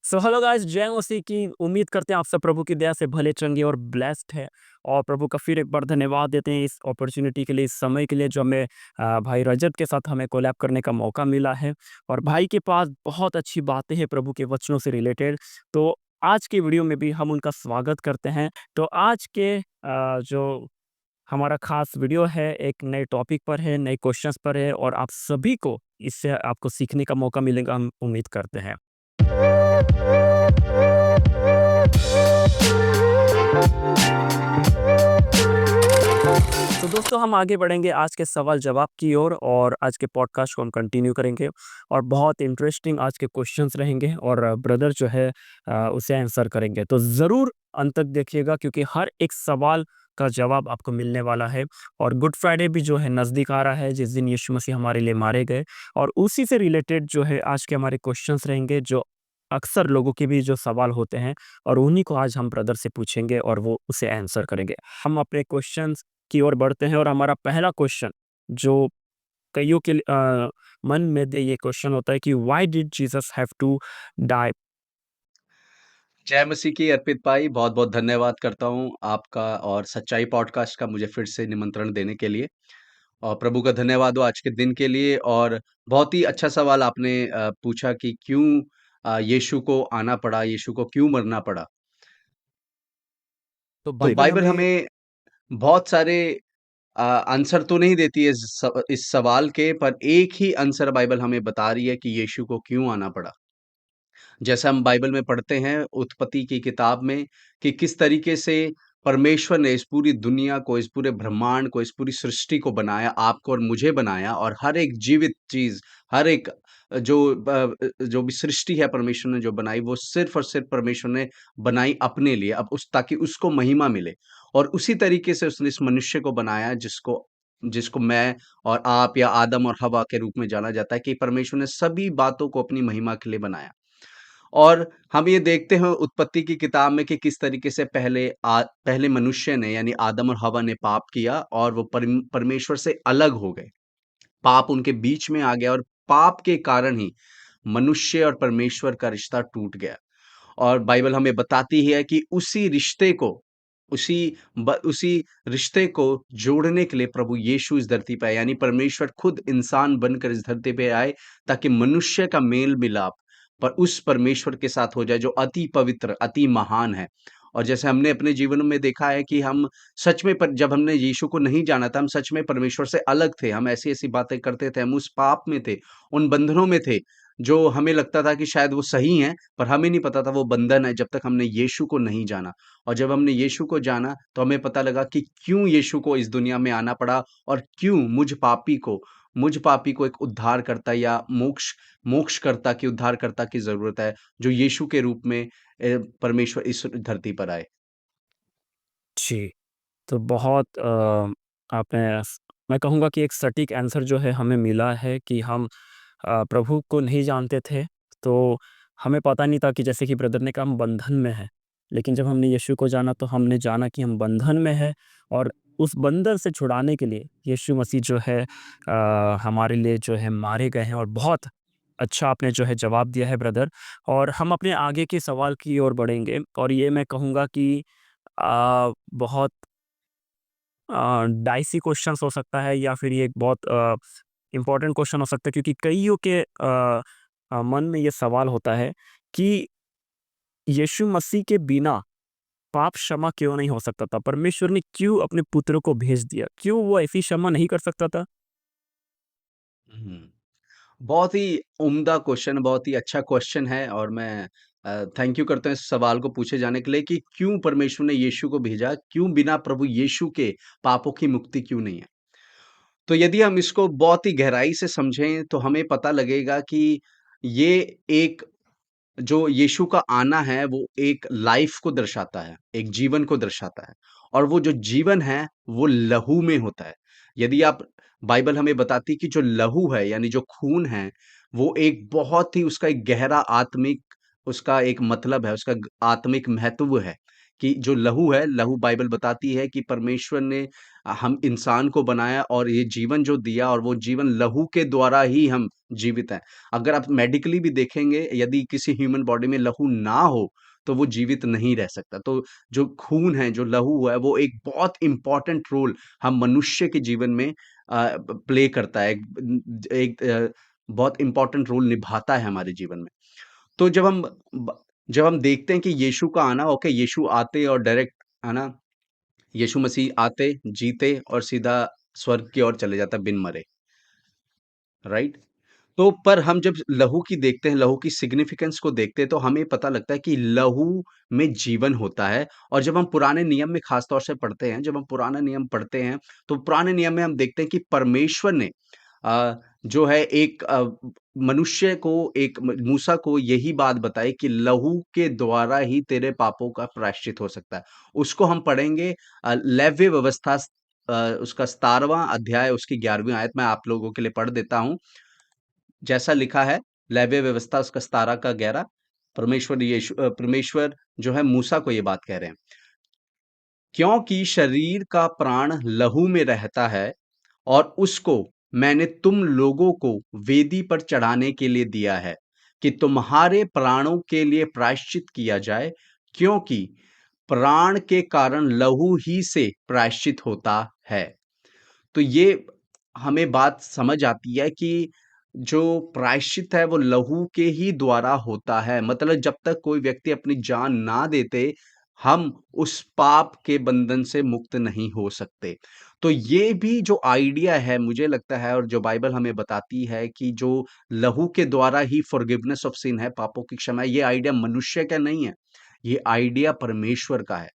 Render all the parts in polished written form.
So hello guys, जय मसीह की। उम्मीद करते हैं आप सब प्रभु की दया से भले चंगे और ब्लेस्ड है। और प्रभु का फिर एक बार धन्यवाद देते हैं इस अपॉर्चुनिटी के लिए, इस समय के लिए जो हमें भाई रजत के साथ हमें कोलैब करने का मौका मिला है। और भाई के पास बहुत अच्छी बातें हैं प्रभु के वचनों से रिलेटेड। तो आज की वीडियो में भी हम उनका स्वागत करते हैं। तो आज के जो हमारा खास वीडियो है, एक नए टॉपिक पर है, नए क्वेश्चंस पर है, और आप सभी को इससे आपको सीखने का मौका मिलेगा, हम उम्मीद करते हैं। तो दोस्तों, हम आगे बढ़ेंगे आज के सवाल जवाब की ओर, और आज के पॉडकास्ट को हम कंटिन्यू करेंगे। और बहुत इंटरेस्टिंग आज के क्वेश्चंस रहेंगे, और ब्रदर जो है उसे आंसर करेंगे। तो ज़रूर अंत तक देखिएगा, क्योंकि हर एक सवाल का जवाब आपको मिलने वाला है। और गुड फ्राइडे भी जो है नज़दीक आ रहा है, जिस दिन यीशु मसीह हमारे लिए मारे गए। और उसी से रिलेटेड जो है आज के हमारे क्वेश्चंस रहेंगे, जो अक्सर लोगों के भी जो सवाल होते हैं, और उन्हीं को आज हम ब्रदर से पूछेंगे और वो उसे आंसर करेंगे। हम अपने क्वेश्चंस की ओर बढ़ते हैं, और हमारा पहला क्वेश्चन जो कईयों के मन में ये क्वेश्चन होता है कि why did Jesus have to die. जय मसीह की अर्पित भाई, बहुत-बहुत धन्यवाद करता हूँ आपका और सच्चाई पॉडकास्ट का मुझे फिर से निमंत्रण देने के लिए। और प्रभु का धन्यवाद हो आज के दिन के लिए। और बहुत ही अच्छा सवाल आपने पूछा कि क्यों यीशु को आना पड़ा, यीशु को क्यों मरना पड़ा। तो तो बाइबल बाइबल हमें हमें बहुत सारे आंसर तो नहीं देती है इस सवाल के, पर एक ही आंसर बाइबल हमें बता रही है कि यीशु को क्यों आना पड़ा। जैसा हम बाइबल में पढ़ते हैं उत्पत्ति की किताब में कि किस तरीके से परमेश्वर ने इस पूरी दुनिया को, इस पूरे ब्रह्मांड को, इस पूरी सृष्टि को बनाया, आपको और मुझे बनाया। और हर एक जीवित चीज़, हर एक जो भी सृष्टि है परमेश्वर ने जो बनाई, वो सिर्फ़ और सिर्फ़ परमेश्वर ने बनाई अपने लिए, अब उस ताकि उसको महिमा मिले। और उसी तरीके से उसने इस मनुष्य को बनाया, जिसको जिसको मैं और आप या आदम और हवा के रूप में जाना जाता है, कि परमेश्वर ने सभी बातों को अपनी महिमा के लिए बनाया। और हम ये देखते हैं उत्पत्ति की किताब में कि किस तरीके से पहले मनुष्य ने यानी आदम और हवा ने पाप किया और वो परमेश्वर से अलग हो गए। पाप उनके बीच में आ गया और पाप के कारण ही मनुष्य और परमेश्वर का रिश्ता टूट गया। और बाइबल हमें बताती है कि उसी रिश्ते को जोड़ने के लिए प्रभु यीशु इस धरती पे आए, यानी परमेश्वर खुद इंसान बनकर इस धरती पे आए, ताकि मनुष्य का मेल मिलाप पर उस परमेश्वर के साथ हो जाए जो अति पवित्र, अति महान है। और जैसे हमने अपने जीवन में देखा है कि हम सच में जब हमने यीशु को नहीं जाना था, हम सच में परमेश्वर से अलग थे। हम ऐसी-ऐसी बातें करते थे, हम उस पाप में थे, उन बंधनों में थे, जो हमें लगता था कि शायद वो सही हैं, पर हमें नहीं पता था वो बंधन है, जब तक हमने यीशु को नहीं जाना। और जब हमने यीशु को जाना, तो हमें पता लगा कि क्यों यीशु को इस दुनिया में आना पड़ा, और क्यों मुझ पापी को एक उद्धारकर्ता या मोक्षकर्ता की, उद्धारकर्ता की ज़रूरत है, जो यीशु के रूप में परमेश्वर इस धरती पर आए। जी। तो बहुत आपने मैं कहूँगा कि एक सटीक आंसर जो है हमें मिला है कि हम प्रभु को नहीं जानते थे, तो हमें पता नहीं था कि जैसे कि ब्रदर ने कहा हम बंधन में हैं। लेकिन जब हमने यीशु को जाना, तो हमने जाना कि हम बंधन में हैं, और उस बंधन से छुड़ाने के लिए यीशु मसीह जो है हमारे लिए जो है मारे गए हैं। और बहुत अच्छा आपने जो है जवाब दिया है ब्रदर। और हम अपने आगे के सवाल की ओर बढ़ेंगे, और ये मैं कहूँगा कि बहुत डाइसी क्वेश्चंस हो सकता है, या फिर ये एक बहुत इम्पोर्टेंट क्वेश्चन हो सकता है, क्योंकि कईयों के मन में ये सवाल होता है कि यीशु मसीह के बिना पाप क्षमा क्यों नहीं हो सकता था? परमेश्वर ने क्यों अपने पुत्र को भेज दिया? क्यों वो ऐसी क्षमा नहीं कर सकता था? हुँ। बहुत ही उम्दा क्वेश्चन, बहुत ही अच्छा क्वेश्चन है। और मैं थैंक यू करता हूँ इस सवाल को पूछे जाने के लिए कि क्यों परमेश्वर ने यीशु को भेजा? क्यों बिना प्रभु यीशु के पापों की मुक्ति क्यों नहीं है? तो यदि हम इसको बहुत ही गहराई से समझें, तो हमें पता लगेगा कि ये एक जो यीशु का आना है, वो एक लाइफ़ को दर्शाता है, एक जीवन को दर्शाता है। और वो जो जीवन है, वो लहू में होता है। यदि आप बाइबल हमें बताती है कि जो लहू है, यानी जो खून है, वो एक बहुत ही उसका एक गहरा आत्मिक उसका एक मतलब है, उसका आत्मिक महत्व है, कि जो लहू है, लहू बाइबल बताती है कि परमेश्वर ने हम इंसान को बनाया और ये जीवन जो दिया और वो जीवन लहू के द्वारा ही हम जीवित हैं। अगर आप मेडिकली भी देखेंगे, यदि किसी ह्यूमन बॉडी में लहू ना हो, तो वो जीवित नहीं रह सकता। तो जो खून है, जो लहू है, वो एक बहुत इम्पोर्टेंट रोल हम मनुष्य के जीवन में प्ले करता है। बहुत इम्पोर्टेंट रोल निभाता है हमारे जीवन में। तो जब हम देखते हैं कि यीशु का आना, ओके, यीशु आते और डायरेक्ट, है ना, यीशु मसीह आते, जीते और सीधा स्वर्ग की ओर चले जाता बिन मरे, राइट? तो पर हम जब लहू की देखते हैं, लहू की सिग्निफिकेंस को देखते हैं, तो हमें पता लगता है कि लहू में जीवन होता है। और जब हम पुराने नियम में खास तौर से पढ़ते हैं, जब हम पुराना नियम पढ़ते हैं, तो पुराने नियम में हम देखते हैं कि परमेश्वर ने जो है एक मनुष्य को, एक मूसा को यही बात बताई कि लहू के द्वारा ही तेरे पापों का प्रायश्चित हो सकता है। उसको हम पढ़ेंगे लेव्य व्यवस्था, उसका 17वां अध्याय, उसकी 11वीं आयत मैं आप लोगों के लिए पढ़ देता हूँ। जैसा लिखा है, लेव्य व्यवस्था उसका 17 का 11, परमेश्वर जो है मूसा को ये बात कह रहे हैं। क्योंकि शरीर का प्राण लहू में रहता है और उसको मैंने तुम लोगों को वेदी पर चढ़ाने के लिए दिया है कि तुम्हारे प्राणों के लिए प्रायश्चित किया जाए, क्योंकि प्राण के कारण लहू ही से प्रायश्चित होता है। तो ये हमें बात समझ आती है कि जो प्रायश्चित है वो लहू के ही द्वारा होता है। मतलब जब तक कोई व्यक्ति अपनी जान ना देते, हम उस पाप के बंधन से मुक्त नहीं हो सकते। तो ये भी जो आइडिया है, मुझे लगता है, और जो बाइबल हमें बताती है कि जो लहू के द्वारा ही फॉरगिवनेस ऑफ सिन है, पापों की क्षमा है, ये आइडिया मनुष्य का नहीं है, ये आइडिया परमेश्वर का है।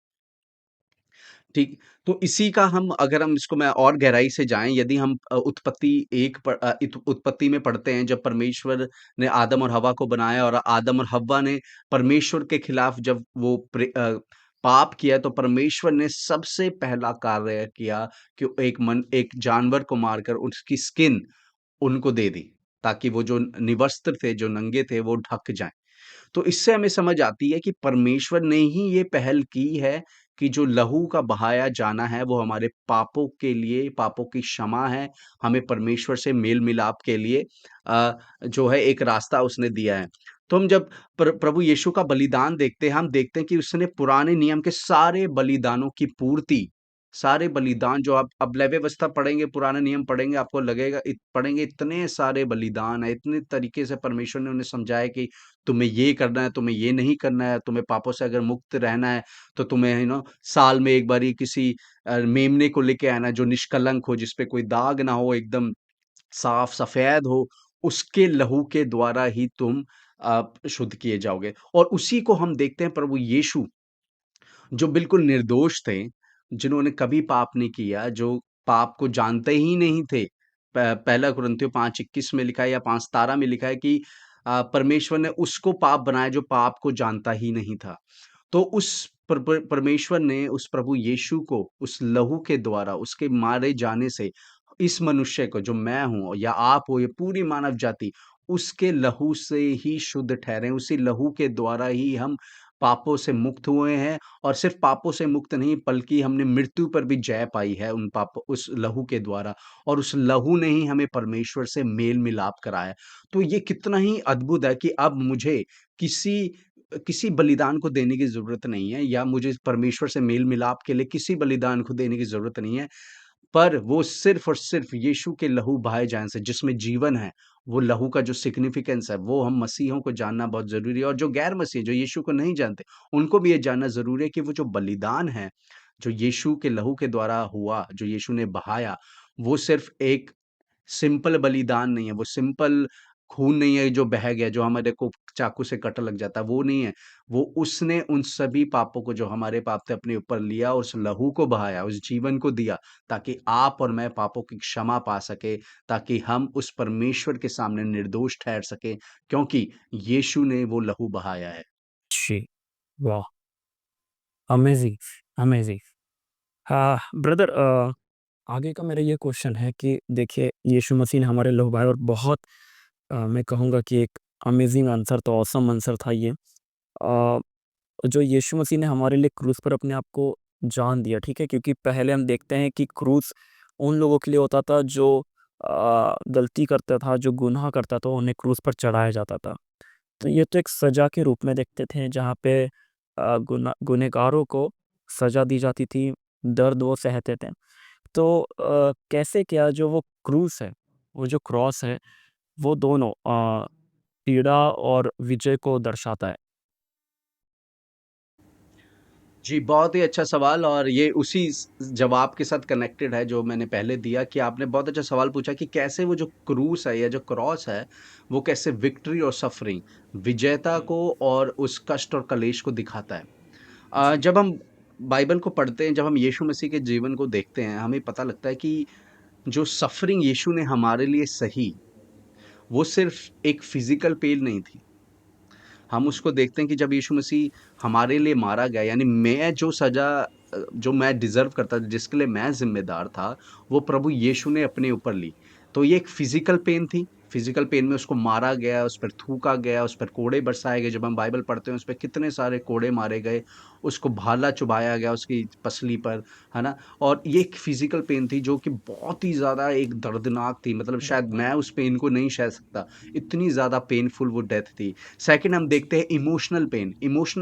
ठीक, तो इसी का हम, अगर हम इसको मैं और गहराई से जाएँ, यदि हम उत्पत्ति 1 उत्पत्ति में पढ़ते हैं, जब परमेश्वर ने आदम और हव्वा को बनाया और आदम और हव्वा ने परमेश्वर के खिलाफ जब वो पाप किया, तो परमेश्वर ने सबसे पहला कार्य किया कि एक जानवर को मारकर उसकी स्किन उनको दे दी, ताकि वो जो निवस्त्र थे, जो नंगे थे, वो ढक जाएँ। तो इससे हमें समझ आती है कि परमेश्वर ने ही ये पहल की है कि जो लहू का बहाया जाना है वो हमारे पापों के लिए, पापों की क्षमा है, हमें परमेश्वर से मेल मिलाप के लिए जो है एक रास्ता उसने दिया है। तो हम जब प्रभु यीशु का बलिदान देखते हैं, हम देखते हैं कि उसने पुराने नियम के सारे बलिदानों की पूर्ति, सारे बलिदान जो आप अब लेवी व्यवस्था पढ़ेंगे, पुराने नियम पढ़ेंगे, आपको लगेगा पढ़ेंगे, इतने सारे बलिदान है, इतने तरीके से परमेश्वर ने उन्हें समझाया कि तुम्हें ये करना है, तुम्हें ये नहीं करना है, तुम्हें पापों से अगर मुक्त रहना है, तो तुम्हें साल में एक बारी किसी मेमने को लेके आना है जो निष्कलंक हो, जिसपे कोई दाग ना हो, एकदम साफ सफेद हो, उसके लहू के द्वारा ही तुम शुद्ध किए जाओगे। और उसी को हम देखते हैं प्रभु यीशु, जो बिल्कुल निर्दोष थे, जिन्होंने कभी पाप नहीं किया, जो पाप को जानते ही नहीं थे। पहला कुरिन्थियों 5:21 में लिखा है या 5:17 में लिखा है कि परमेश्वर ने उसको पाप बनाया जो पाप को जानता ही नहीं था। तो उस परमेश्वर ने उस प्रभु यीशु को उस लहू के द्वारा, उसके मारे जाने से, इस मनुष्य को, जो मैं हूँ या आप हो, ये पूरी मानव जाति, उसके लहू से ही शुद्ध ठहरे, उसी लहू के द्वारा ही हम पापों से मुक्त हुए हैं। और सिर्फ पापों से मुक्त नहीं, बल्कि हमने मृत्यु पर भी जय पाई है उस लहू के द्वारा। और उस लहू ने ही हमें परमेश्वर से मेल मिलाप कराया। तो ये कितना ही अद्भुत है कि अब मुझे किसी किसी बलिदान को देने की ज़रूरत नहीं है, या मुझे परमेश्वर से मेल मिलाप के लिए किसी बलिदान को देने की ज़रूरत नहीं है। पर वो सिर्फ़ और सिर्फ़ यीशु के लहू बहाए जाने से, जिसमें जीवन है, वो लहू का जो सिग्निफिकेंस है, वो हम मसीहों को जानना बहुत ज़रूरी है। और जो गैर मसीह, जो यीशु को नहीं जानते, उनको भी ये जानना ज़रूरी है कि वो जो बलिदान है, जो यीशु के लहू के द्वारा हुआ, जो यीशु ने बहाया, वो सिर्फ़ एक सिंपल बलिदान नहीं है, वो सिंपल खून नहीं है जो बह गया, जो हमारे को चाकू से कट लग जाता है, वो नहीं है। वो उसने उन सभी पापों को, जो हमारे पाप थे, अपने ऊपर लिया, उस लहू को बहाया, उस जीवन को दिया, ताकि आप और मैं पापों की क्षमा पा सकें, ताकि हम उस परमेश्वर के सामने निर्दोष ठहर सकें, क्योंकि यीशु ने वो लहू बहाया है। जी, वाह! Amazing, amazing. हाँ, ब्रदर आगे का मेरा ये क्वेश्चन है कि देखिए यीशु मसीह ने हमारे लहू बहाए और बहुत मैं कहूँगा कि एक अमेज़िंग आंसर, तो ऑसम आंसर था ये। अ जो यीशु मसीह ने हमारे लिए क्रूस पर अपने आप को जान दिया, ठीक है? क्योंकि पहले हम देखते हैं कि क्रूस उन लोगों के लिए होता था जो गलती करता था, जो गुनाह करता था, उन्हें क्रूस पर चढ़ाया जाता था। तो ये तो एक सज़ा के रूप में देखते थे जहाँ पे गुनहगारों को सज़ा दी जाती थी, दर्द वो सहते थे। तो कैसे क्या जो वो क्रूस है, वो जो क्रॉस है, वो दोनों पीड़ा और विजय को दर्शाता है। जी, बहुत ही अच्छा सवाल और ये उसी जवाब के साथ कनेक्टेड है जो मैंने पहले दिया कि आपने बहुत अच्छा सवाल पूछा कि कैसे वो जो क्रूस है या जो क्रॉस है वो कैसे विक्ट्री और सफरिंग, विजेता जी, को और उस कष्ट और कलेश को दिखाता है। जी, जब हम बाइबल को पढ़ते हैं, जब हम यीशु मसीह के जीवन को देखते हैं, हमें पता लगता है कि जो सफरिंग यीशु ने हमारे लिए सही, वो सिर्फ एक फिजिकल पेन नहीं थी। हम हुँ, उसको देखते हैं कि जब यीशु मसीह हमारे लिए मारा गया, यानी मैं जो सज़ा जो मैं डिज़र्व करता था, जिसके लिए मैं ज़िम्मेदार था, वो प्रभु यीशु ने अपने ऊपर ली। तो ये एक फ़िज़िकल पेन थी, फ़िज़िकल पेन में उसको मारा गया, उस पर थूका गया, उस पर कोड़े बरसाए गए। जब हम बाइबल पढ़ते हैं, उस पे कितने सारे कोड़े मारे गए, उसको भाला चुभाया गया उसकी पसली पर, है ना? और ये एक फ़िज़िकल पेन थी जो कि बहुत ही ज़्यादा एक दर्दनाक थी, मतलब शायद मैं उस पेन को नहीं सह सकता, इतनी ज़्यादा पेनफुल वो डेथ थी। सेकंड हम जी, देखते हैं इमोशनल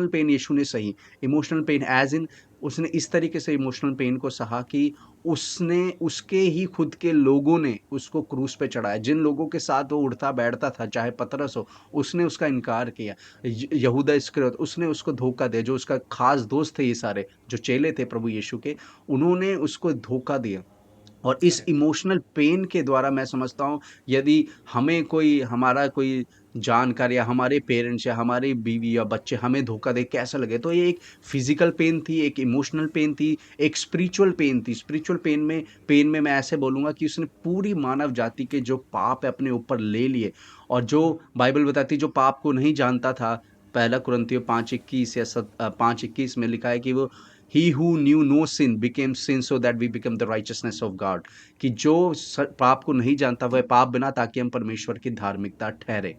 पेन यीशु ने सही, इमोशनल पेन एज़ इन उसने इस तरीके से इमोशनल पेन को सहा कि उसने उसके ही खुद के लोगों ने उसको क्रूस पे चढ़ाया। जिन लोगों के साथ वो उठता-बैठता था, चाहे पतरस हो, उसने उसका इनकार किया। यहूदा इस्करियोत उसने उसको धोखा दिया, जो उसका खास दोस्त थे ये सारे, जो चेले थे प्रभु यीशु के, उन्होंने उसको धोखा दिया। और इस करेक्ट, इमोशनल पेन के द्वारा मैं समझता हूँ यदि हमें कोई हमारा कोई जानकार या हमारे पेरेंट्स या हमारी बीवी या बच्चे हमें धोखा दे कैसा लगे तो ये एक फिजिकल पेन थी, एक इमोशनल पेन थी, एक स्पिरिचुअल पेन थी। स्पिरिचुअल पेन में मैं ऐसे बोलूंगा कि उसने पूरी मानव जाति के जो पाप है अपने ऊपर ले लिए। और जो हुँ, बाइबल बताती है जो पाप को नहीं जानता था, पहला कुरिन्थियों 5:21 या 5:21 में लिखा है कि वो ही who knew no sin became sin so that we become the righteousness of God, कि जो पाप को नहीं जानता वह पाप बना ताकि हम परमेश्वर की धार्मिकता ठहरे।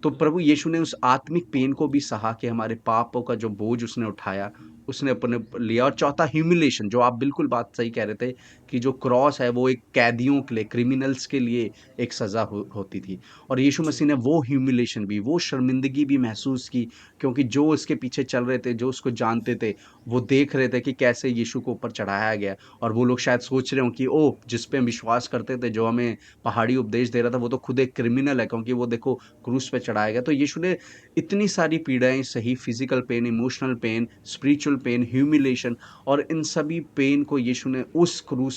तो प्रभु यीशु ने उस आत्मिक पेन को भी सहा कि हमारे पापों का जो बोझ उसने उठाया, उसने अपने ऊपर लिया। और चौथा ह्यूमिलेशन, जो आप बिल्कुल बात सही कह रहे थे कि जो क्रॉस है वो एक कैदियों के लिए, क्रिमिनल्स के लिए एक सज़ा होती थी। और यीशु जी, मसीह ने वो ह्यूमिलेशन भी, वो शर्मिंदगी भी महसूस की, क्योंकि जो उसके पीछे चल रहे थे, जो उसको जानते थे, वो देख रहे थे कि कैसे यीशु को ऊपर चढ़ाया गया। और वो लोग शायद सोच रहे हों कि ओह! जिस पे हम विश्वास करते थे, जो हमें पहाड़ी उपदेश दे रहा था, वो तो खुद एक क्रिमिनल है, क्योंकि वो देखो क्रूस पे चढ़ाया गया। तो यीशु ने इतनी सारी पीड़ाएँ सही, physical pain, emotional pain, spiritual pain, humiliation, और इन सभी पेन को यीशु ने उस क्रूस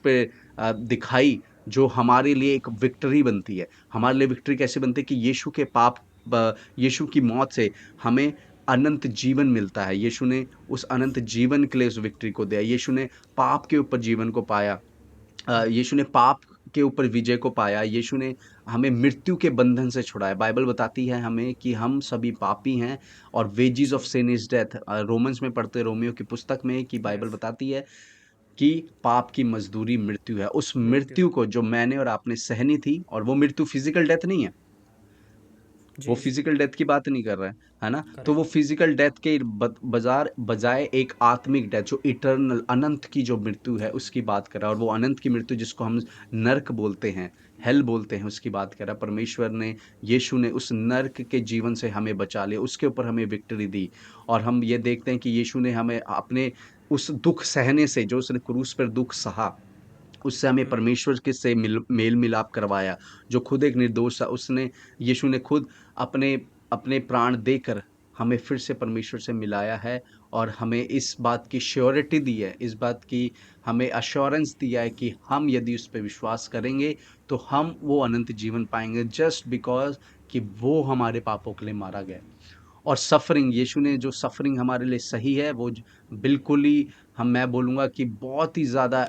पे दिखाई, जो हमारे लिए एक विक्ट्री बनती है। हमारे लिए विक्ट्री कैसे बनती है कि यीशु की मौत से हमें अनंत जीवन मिलता है। यीशु ने उस अनंत जीवन के लिए उस विक्ट्री को दिया। यीशु ने पाप के ऊपर जीवन को पाया। हुँ, यीशु ने पाप के ऊपर विजय को पाया। यीशु ने हमें मृत्यु के बंधन से छुड़ाया। बाइबल बताती है हमें कि हम सभी पापी हैं और वेजेस ऑफ जी, सिन इज़ डेथ। रोमन्स में पढ़ते हैं, रोमियो की पुस्तक में, कि बाइबल यस, बताती है कि पाप की मज़दूरी मृत्यु है। उस मृत्यु मृत्यु है। को जो मैंने और आपने सहनी थी, और वो मृत्यु फिज़िकल डेथ नहीं है। वो जी, जी, फिजिकल डेथ की बात नहीं कर रहा है ना? तो वो करेक्ट, फिजिकल डेथ के बजाय एक आत्मिक डेथ, जो इटर्नल अनंत की जो मृत्यु है उसकी बात कर रहा है। और वो अनंत की मृत्यु जिसको हम नर्क बोलते हैं, हेल बोलते हैं, उसकी बात कर रहा है। परमेश्वर ने, यीशु ने उस नर्क के जीवन से हमें बचा लिया, उसके ऊपर हमें विक्ट्री दी। और हम ये देखते हैं कि यीशु ने हमें अपने उस दुःख सहने से, जो उसने क्रूस पर दुःख सहा, उससे हमें हुँ, परमेश्वर के से मेल मिलाप करवाया। जो खुद एक निर्दोष था, उसने, यीशु ने खुद अपने अपने प्राण देकर हमें फिर से परमेश्वर से मिलाया है। और हमें इस बात की श्योरिटी दी है, इस बात की हमें अश्योरेंस दिया है कि हम यदि उस पे विश्वास करेंगे तो हम वो अनंत जीवन पाएँगे, जस्ट बिकॉज़ कि वो हमारे पापों के लिए मारा गया है। और सफ़रिंग, यीशु ने जो सफ़रिंग हमारे लिए सही है, वो बिल्कुल ही मैं बोलूँगा कि बहुत ही ज़्यादा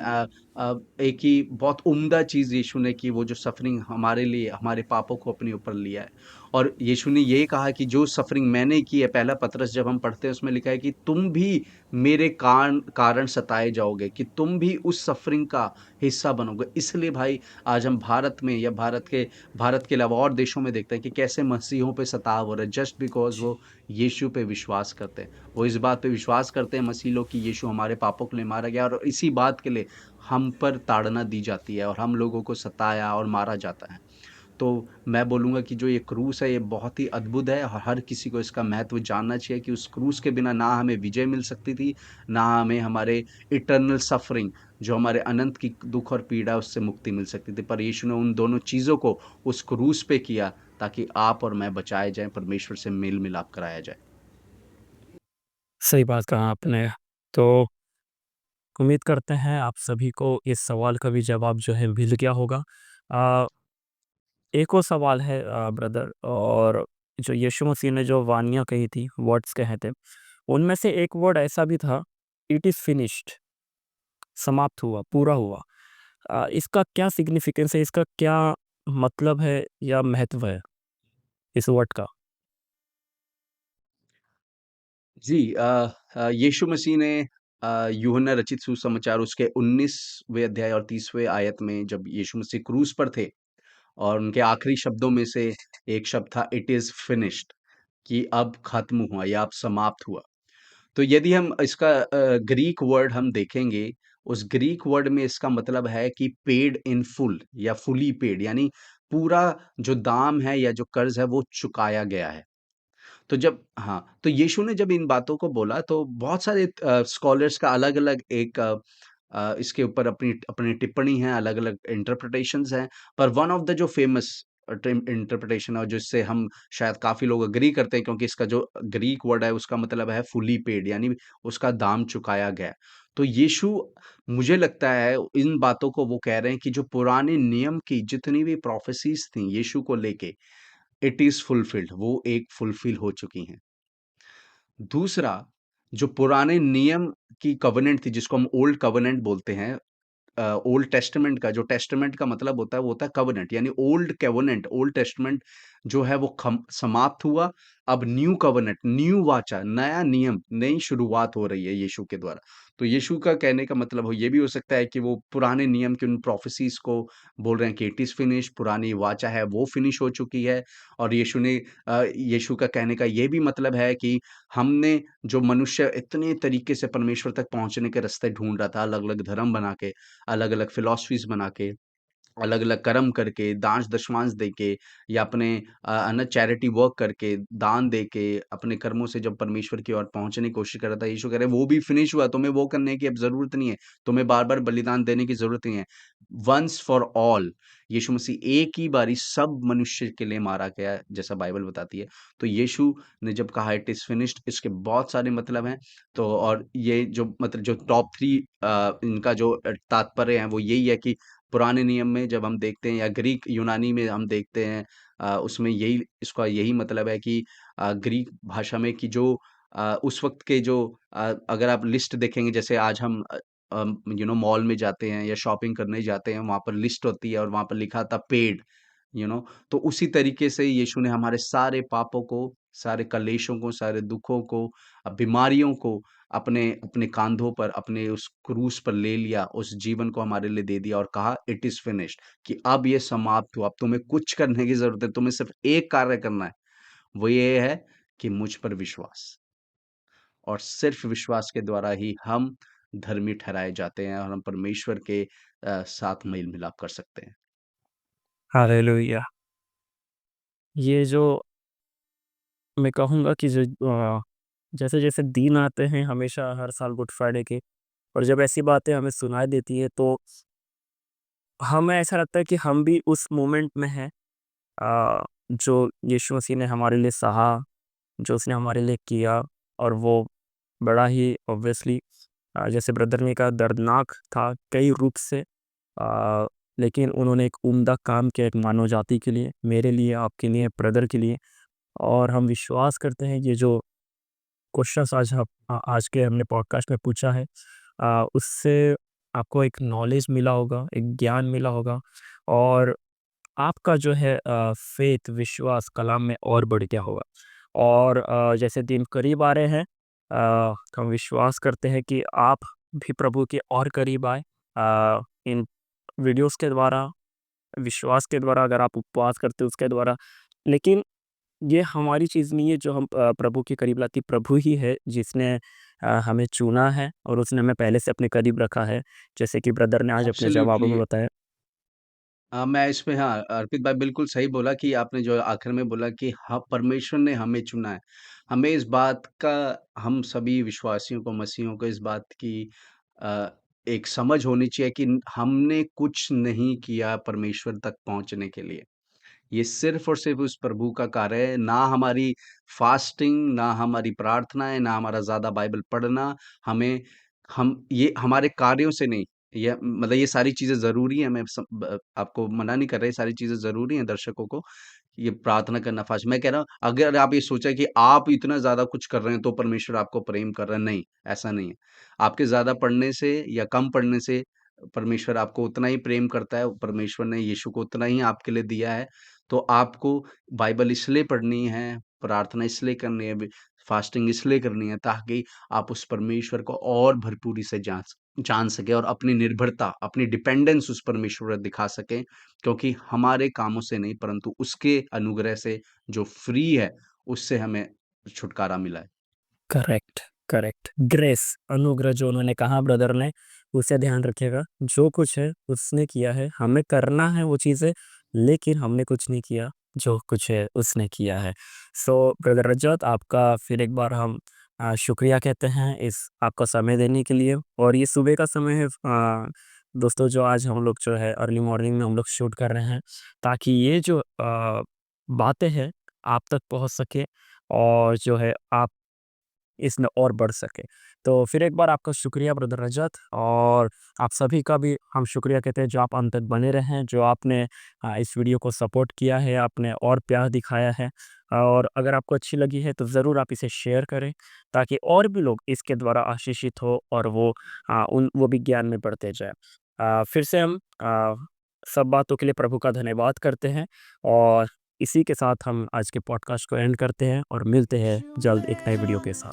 एक ही बहुत उम्दा चीज़ यीशु ने की, वो जो सफ़रिंग हमारे लिए, हमारे पापों को अपने ऊपर लिया है। और यीशु ने ये कहा कि जो सफ़रिंग मैंने की है, पहला पतरस जब हम पढ़ते हैं उसमें लिखा है कि तुम भी मेरे कारण सताए जाओगे, कि तुम भी उस सफ़रिंग का हिस्सा बनोगे। इसलिए भाई आज हम भारत में या भारत के अलावा और देशों में देखते हैं कि कैसे मसीहों पे सताव हो रहा है, जस्ट बिकॉज़ वो यीशु पे विश्वास करते हैं। वो इस बात पे विश्वास करते हैं मसीह लोग कि यीशु हमारे पापों के लिए मारा गया, और इसी बात के लिए हम पर ताड़ना दी जाती है और हम लोगों को सताया और मारा जाता है। तो मैं बोलूँगा कि जो ये क्रूस है, ये बहुत ही अद्भुत है और हर किसी को इसका महत्व जानना चाहिए कि उस क्रूस के बिना ना हमें विजय मिल सकती थी, ना हमें हमारे इटर्नल सफ़रिंग, जो हमारे अनंत की दुःख और पीड़ा, उससे मुक्ति मिल सकती थी। पर यीशु ने उन दोनों चीज़ों को उस क्रूस पे किया, ताकि आप और मैं बचाए जाएँ, परमेश्वर से मेल-मिलाप कराया जाए। सही बात कहा आपने। तो उम्मीद करते हैं आप सभी को इस सवाल का भी जवाब जो है मिल गया होगा। अ, एक और सवाल है ब्रदर, और जो यीशु मसीह ने जो वानियाँ कही थी, वर्ड्स कहे थे, उनमें से एक वर्ड ऐसा भी था, इट इज़ फिनिश्ड, समाप्त हुआ, पूरा हुआ। इसका क्या सिग्निफिकेंस है, इसका क्या मतलब है या महत्व है इस वर्ड का? जी, यीशु मसीह ने यूहन्ना रचित सुसमाचार उसके 19वें अध्याय और 30वें आयत में, जब यीशु मसीह क्रूस पर थे और उनके आखिरी शब्दों में से एक शब्द था, इट इज़ फिनिश्ड, कि अब खत्म हुआ या अब समाप्त हुआ। तो यदि हम इसका ग्रीक वर्ड हम देखेंगे, उस ग्रीक वर्ड में इसका मतलब है कि पेड इन फुल या फुली पेड, यानी पूरा जो दाम है या जो कर्ज़ है वो चुकाया गया है। तो जब हाँ, तो यीशु ने जब इन बातों को बोला तो बहुत सारे स्कॉलर्स का अलग-अलग एक इसके ऊपर अपनी अपनी टिप्पणी है, अलग-अलग इंटरप्रिटेशंस हैं। पर वन ऑफ द जो फेमस इंटरप्रिटेशन और जिससे हम शायद काफ़ी लोग एग्री करते हैं, क्योंकि इसका जो ग्रीक वर्ड है उसका मतलब है फुली पेड, यानी उसका दाम चुकाया गया है। तो यीशु, मुझे लगता है इन बातों को वो कह रहे हैं कि जो पुराने नियम की जितनी भी प्रोफेसीज़ थी यीशु को लेके, इट इज़ फुलफिल्ड, वो एक फुलफिल हो चुकी हैं। दूसरा, जो पुराने नियम की कवेनेंट थी, जिसको हम ओल्ड कवेनेंट बोलते हैं, ओल्ड टेस्टामेंट का, जो टेस्टामेंट का मतलब होता है वो होता है कवेनेंट, यानी ओल्ड कवेनेंट, ओल्ड टेस्टामेंट जो है वो समाप्त हुआ। अब न्यू कवेनेंट, न्यू वाचा, नया नियम, नई शुरुआत हो रही है यीशु के द्वारा। तो यीशु का कहने का मतलब हो ये भी हो सकता है कि वो पुराने नियम की उन प्रोफेसीज को बोल रहे हैं कि इट इज फिनिश, पुरानी वाचा है वो फिनिश हो चुकी है। और यीशु का कहने का ये भी मतलब है कि हमने, जो मनुष्य इतने तरीके से परमेश्वर तक पहुंचने के रास्ते ढूंढ रहा था, अलग अलग धर्म बना के, अलग-अलग फिलॉसफीज़ बना के, अलग-अलग कर्म करके, दांश-दशमांश देके, या अपने चैरिटी वर्क करके, दान देके, अपने कर्मों से जब परमेश्वर की ओर पहुँचने की कोशिश कर रहा था, यीशु कह रहे हैं वो भी फिनिश हुआ, तुम्हें वो करने की अब ज़रूरत नहीं है, तुम्हें बार-बार बलिदान देने की ज़रूरत नहीं है। वन्स फॉर ऑल, यीशु मसीह एक ही बारी सब मनुष्य के लिए मारा गया, जैसा बाइबल बताती है। तो यीशु ने जब कहा इट इज़ फिनिश्ड, इसके बहुत सारे मतलब हैं। तो और ये जो मतलब जो टॉप 3 इनका जो तात्पर्य है वो यही है कि पुराने नियम में जब हम देखते हैं या ग्रीक यूनानी में हम देखते हैं, उसमें यही, इसका यही मतलब है कि ग्रीक भाषा में कि जो उस वक़्त के जो अगर आप लिस्ट देखेंगे, जैसे आज हम मॉल में जाते हैं या शॉपिंग करने जाते हैं, वहाँ पर लिस्ट होती है और वहाँ पर लिखा था पेड, तो उसी तरीके से यीशु ने हमारे सारे पापों को, सारे कलेशों को, सारे दुखों को, बीमारियों को अपने अपने काँधों पर, अपने उस क्रूस पर ले लिया, उस जीवन को हमारे लिए दे दिया और कहा इट इज़ फिनिश्ड, कि अब ये समाप्त हुआ, अब तुम्हें कुछ करने की ज़रूरत है, तुम्हें सिर्फ़ एक कार्य करना है, वो ये है कि मुझ पर विश्वास, और सिर्फ़ विश्वास के द्वारा ही हम धर्मी ठहराए जाते हैं और हम परमेश्वर के साथ मेल-मिलाप कर सकते हैं। हालेलुया! ये जो मैं कहूँगा कि जो जैसे-जैसे दिन आते हैं हमेशा हर साल गुड फ्राइडे के, और जब ऐसी बातें हमें सुनाई देती है तो हमें ऐसा लगता है कि हम भी उस मोमेंट में हैं, जो यीशु मसीह ने हमारे लिए सहा, जो उसने हमारे लिए किया, और वो बड़ा ही ऑब्वियसली जैसे ब्रदर ने कहा, दर्दनाक था कई रूप से, लेकिन उन्होंने एक उम्दा काम किया एक मानव जाति के लिए, मेरे लिए, आपके लिए, ब्रदर के लिए। और हम विश्वास करते हैं ये जो क्वेश्चंस आज के हमने पॉडकास्ट में पूछा है, उससे आपको एक नॉलेज मिला होगा, एक ज्ञान मिला होगा और आपका जो है फ़ेथ विश्वास कलाम में और बढ़ गया होगा। और जैसे दिन करीब आ रहे हैं हम विश्वास करते हैं कि आप भी प्रभु के और करीब आए इन वीडियोज़ के द्वारा, विश्वास के द्वारा अगर आप उपवास करते हो उसके द्वारा। लेकिन ये हमारी चीज़ नहीं है जो हम प्रभु के करीब लाती, प्रभु ही है जिसने हमें चुना है और उसने हमें पहले से अपने करीब रखा है। जैसे कि ब्रदर ने आज अपने जवाबों एब्सोल्युटली। में बताया। मैं इसमें हाँ, अर्पित भाई बिल्कुल सही बोला कि आपने जो आखिर में बोला कि हाँ, परमेश्वर ने हमें चुना है। हमें इस बात का हम सभी विश्वासियों को, मसीहियों को इस बात की अ, एक समझ होनी चाहिए कि हमने कुछ नहीं किया परमेश्वर तक पहुँचने के लिए। ये सिर्फ़ और सिर्फ़ उस प्रभु का कार्य है, ना हमारी फ़ास्टिंग, ना हमारी प्रार्थनाएँ, ना हमारा ज़्यादा बाइबल पढ़ना, हमें हम ये हमारे कार्यों से नहीं, ये मतलब ये सारी चीज़ें ज़रूरी हैं, मैं आपको मना नहीं कर रहा, ये सारी चीज़ें ज़रूरी हैं दर्शकों को, ये प्रार्थना करना फ़ास्ट मैं कह रहा हूँ, अगर आप ये सोचे कि आप इतना ज़्यादा कुछ कर रहे हैं, तो परमेश्वर आपको प्रेम कर रहा है, नहीं, ऐसा नहीं है। आपके ज़्यादा पढ़ने से या कम पढ़ने से परमेश्वर आपको उतना ही प्रेम करता है, परमेश्वर ने यीशु को उतना ही आपके लिए दिया है। तो आपको बाइबल इसलिए पढ़नी है, प्रार्थना इसलिए करनी है, फास्टिंग इसलिए करनी है ताकि आप उस परमेश्वर को और भरपूरी से जान सकें और अपनी निर्भरता, अपनी डिपेंडेंस उस परमेश्वर पर दिखा सकें। क्योंकि हमारे कामों से नहीं परंतु उसके अनुग्रह से जो फ्री है, उससे हमें छुटकारा मिला है। Correct, correct. ग्रेस, अनुग्रह जो उन्होंने कहा ब्रदर ने, उसे ध्यान रखिएगा। जो कुछ है उसने किया है, हमें करना है वो चीज़ें, लेकिन हमने कुछ नहीं किया, जो कुछ है उसने किया है। सो ब्रदर रजत आपका फिर एक बार हम शुक्रिया कहते हैं इस आपका समय देने के लिए और ये सुबह का समय है दोस्तों जो आज हम लोग जो है अर्ली मॉर्निंग में हम लोग शूट कर रहे हैं, ताकि ये जो बातें हैं आप तक पहुँच सके और जो है आप इसमें और बढ़ सके। तो फिर एक बार आपका शुक्रिया ब्रदर रजत और आप सभी का भी हम शुक्रिया कहते हैं जो आप अंत तक बने रहे हैं, जो आपने इस वीडियो को सपोर्ट किया है, आपने और प्यार दिखाया है और अगर आपको अच्छी लगी है तो ज़रूर आप इसे शेयर करें, ताकि और भी लोग इसके द्वारा आशीषित हो और वो भी ज्ञान में बढ़ते जाएँ। फिर से हम सब बातों के लिए प्रभु का धन्यवाद करते हैं और इसी के साथ हम आज के पॉडकास्ट को एंड करते हैं और मिलते हैं जल्द एक नए वीडियो के साथ।